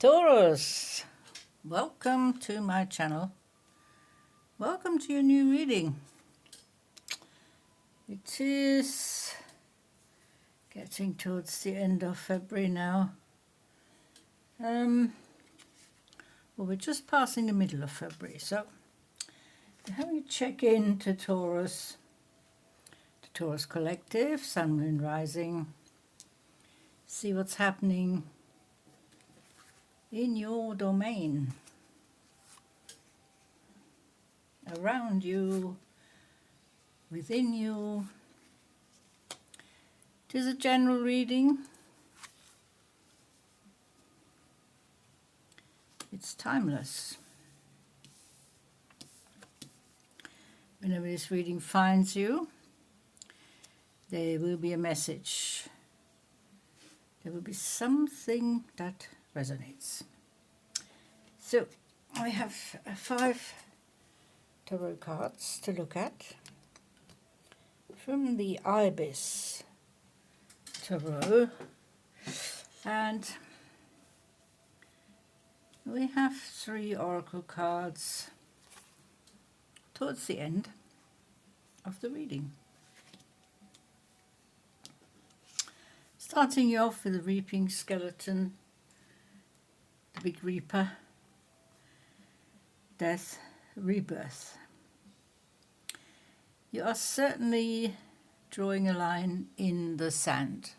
Taurus, welcome to my channel. Welcome to your new reading. It is getting towards the end of February now. Well, we're just passing the middle of February, so we're having a check-in to Taurus, the Taurus Collective, Sun, Moon, Rising. See what's happening in your domain, around you, within you. It is a general reading. It's timeless. Whenever this reading finds you, there will be a message. There will be something that resonates. So I have 5 tarot cards to look at from the Ibis tarot, and we have 3 oracle cards towards the end of the reading. Starting you off with the reaping skeleton, the big reaper, death, rebirth. You are certainly drawing a line in the sand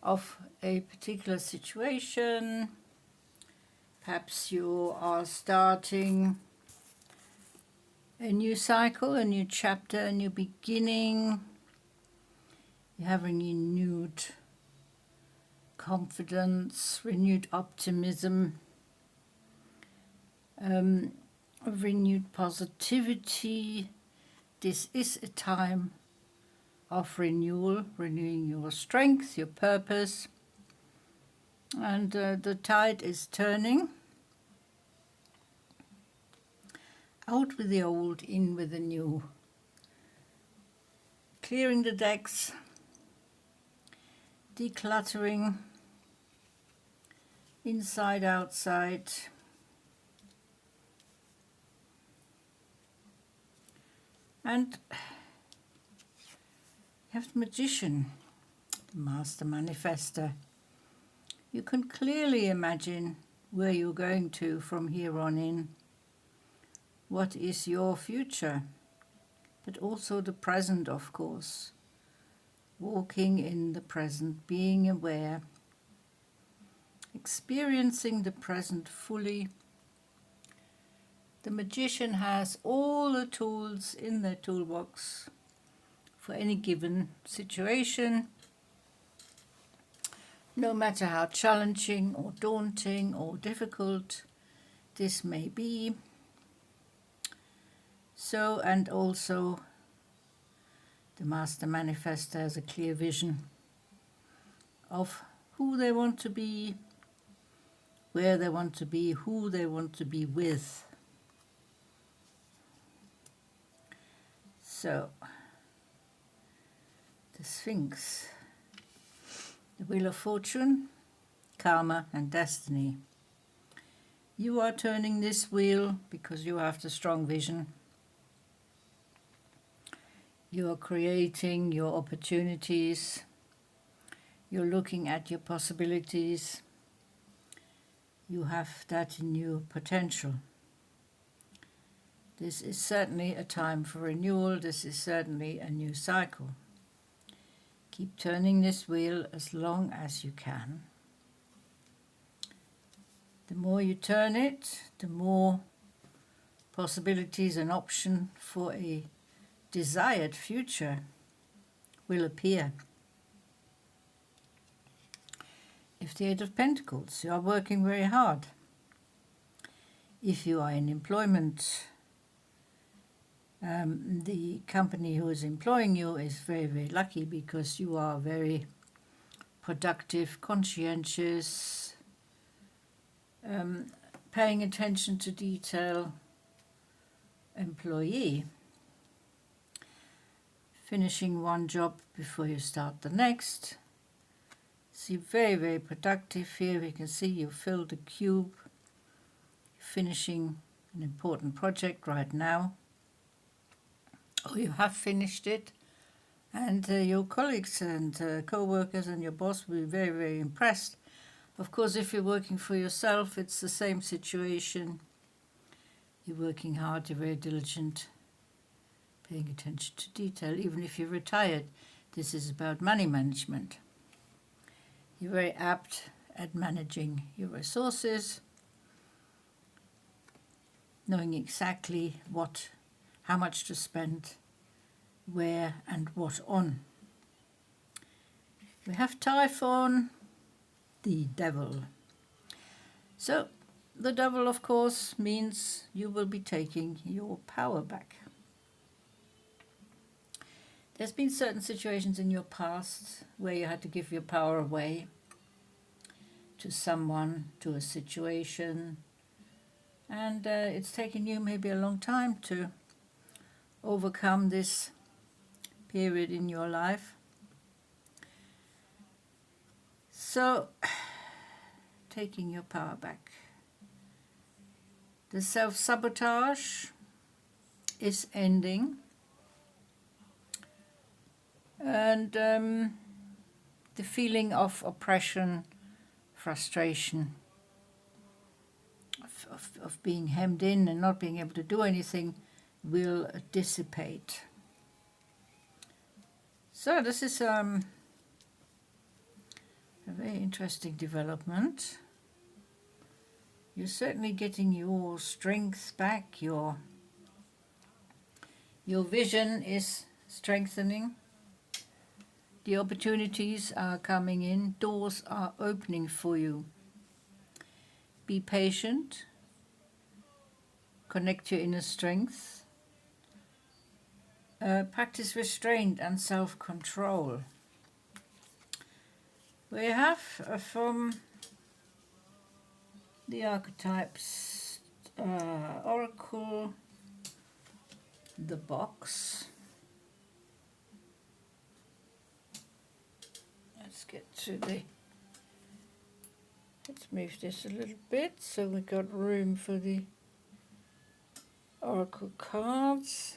of a particular situation. Perhaps you are starting a new cycle, a new chapter, a new beginning. You have a renewed confidence, renewed optimism, renewed positivity. This is a time of renewal, renewing your strength, your purpose, and the tide is turning. Out with the old, in with the new. Clearing the decks, decluttering, inside, outside. And you have the magician, the master manifester. You can clearly imagine where you're going to from here on in. What is your future? But also the present, of course. Walking in the present, being aware, experiencing the present fully. The magician has all the tools in their toolbox for any given situation, no matter how challenging or daunting or difficult this may be. So, and also the master manifester has a clear vision of who they want to be, where they want to be, who they want to be with. So, the Sphinx, the Wheel of Fortune, Karma and Destiny. You are turning this wheel because you have the strong vision. You are creating your opportunities. You're looking at your possibilities. You have that in your potential. This is certainly a time for renewal. This is certainly a new cycle. Keep turning this wheel as long as you can. The more you turn it, the more possibilities and options for a desired future will appear. If the 8 of Pentacles, you are working very hard. If you are in employment, the company who is employing you is very, very lucky because you are very productive, conscientious, paying attention to detail employee. Finishing one job before you start the next. See, very, very productive here. We can see you filled the cube, finishing an important project right now, or you have finished it, and your colleagues and co-workers and your boss will be very, very impressed. Of course, if you're working for yourself, it's the same situation. You're working hard, you're very diligent, paying attention to detail. Even if you're retired, this is about money management. You're very apt at managing your resources, knowing exactly how much to spend, where and what on. We have Typhon, the devil. So the devil, of course, means you will be taking your power back. There's been certain situations in your past where you had to give your power away to someone, to a situation, and it's taken you maybe a long time to overcome this period in your life. So, taking your power back. The self-sabotage is ending, and the feeling of oppression, frustration, of being hemmed in and not being able to do anything will dissipate. So this is a very interesting development. You're certainly getting your strength back, your vision is strengthening. The opportunities are coming in, doors are opening for you. Be patient, connect your inner strength, practice restraint and self-control. We have from the Archetypes Oracle, the box. Let's move this a little bit so we've got room for the Oracle cards.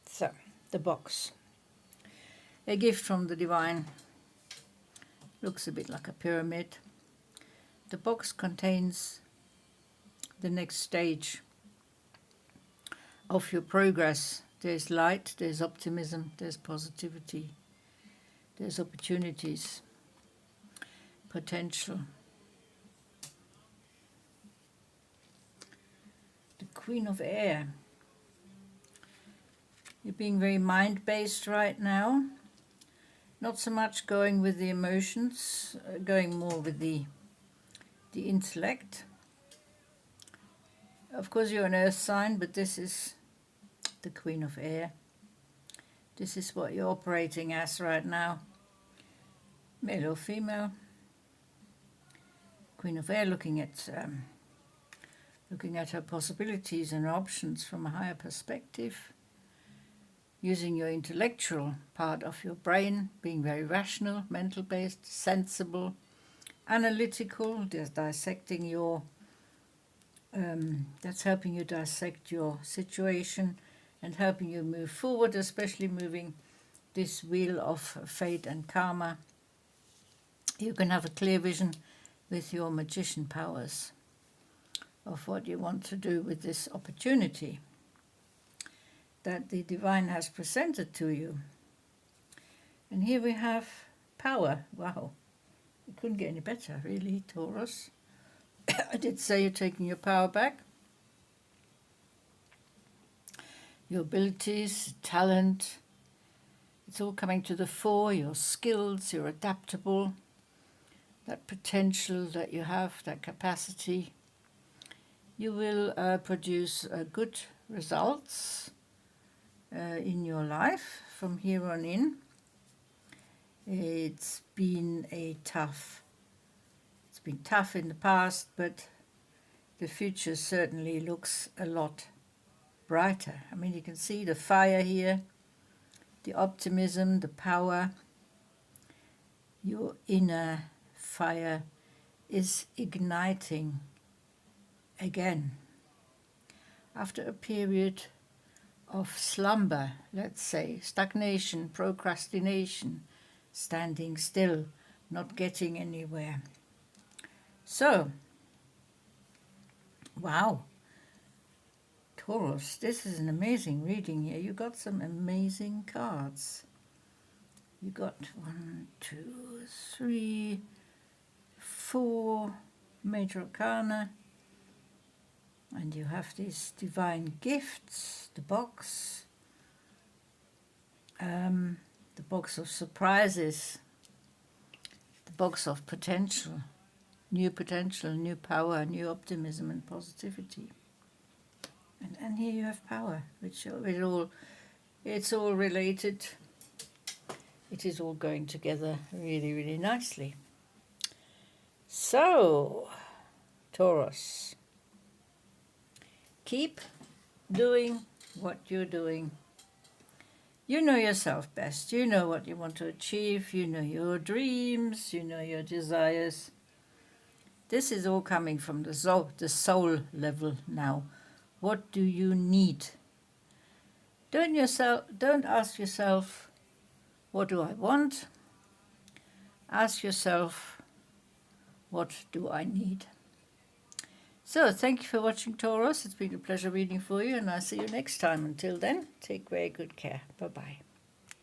So, the box. A gift from the divine. Looks a bit like a pyramid. The box contains the next stage of your progress. There's light, there's optimism, there's positivity. There's opportunities, potential. The Queen of Air. You're being very mind-based right now. Not so much going with the emotions, going more with the intellect. Of course, you're an earth sign, but this is the Queen of Air. This is what you're operating as right now. Male or female. Queen of Air looking at her possibilities and options from a higher perspective. Using your intellectual part of your brain, being very rational, mental-based, sensible, analytical, just dissecting your, that's helping you dissect your situation and helping you move forward, especially moving this wheel of fate and karma. You can have a clear vision with your magician powers of what you want to do with this opportunity that the divine has presented to you. And here we have power. Wow, it couldn't get any better, really, Taurus. I did say you're taking your power back. Your abilities, talent, it's all coming to the fore. Your skills, you're adaptable. That potential that you have, that capacity. You will produce good results in your life from here on in. It's been tough in the past, but the future certainly looks a lot brighter. I mean, you can see the fire here, the optimism, the power. your inner fire is igniting again. After a period of slumber, let's say, stagnation, procrastination, standing still, not getting anywhere. So, wow, Taurus, this is an amazing reading here. You got some amazing cards. You got 1, 2, 3, 4 major arcana, and you have these divine gifts, the box of surprises, the box of potential, new power, new optimism and positivity. And here you have power, which it's all related. It is all going together really, really nicely. So, Taurus, keep doing what you're doing. You know yourself best. You know what you want to achieve. You know your dreams. You know your desires. This is all coming from the soul level now. What do you need? Don't ask yourself, what do I want? Ask yourself, what do I need? So, thank you for watching, Taurus. It's been a pleasure reading for you, and I'll see you next time. Until then, take very good care. Bye-bye.